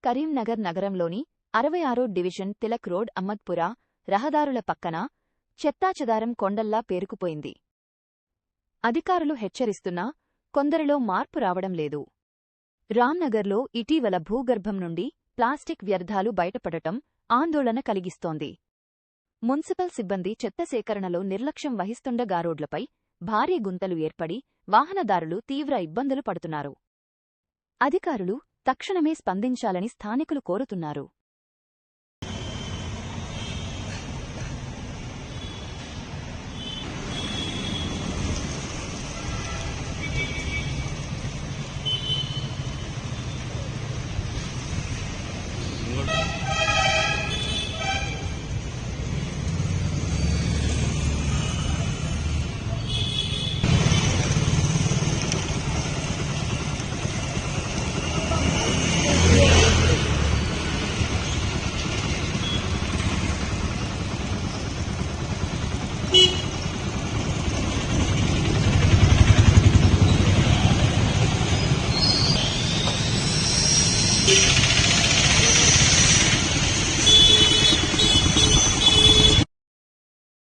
కరీంనగర్ నగరంలోని 66 division Tilak road అహ్మద్పురా రహదారుల పక్కన చెత్తాచెదారం కొండల్లా పేరుకుపోయింది. అధికారులు హెచ్చరిస్తున్నా కొందరిలో మార్పు రావడం లేదు. రామ్నగర్లో ఇటీవల భూగర్భం నుండి ప్లాస్టిక్ వ్యర్థాలు బయటపడటం ఆందోళన కలిగిస్తోంది. మున్సిపల్ సిబ్బంది చెత్త సేకరణలో నిర్లక్ష్యం వహిస్తుండగా రోడ్లపై భారీ గుంతలు ఏర్పడి వాహనదారులు తీవ్ర ఇబ్బందులు పడుతున్నారు. అధికారులు తక్షణమే స్పందించాలని స్థానికులు కోరుతున్నారు. ఇంకోటి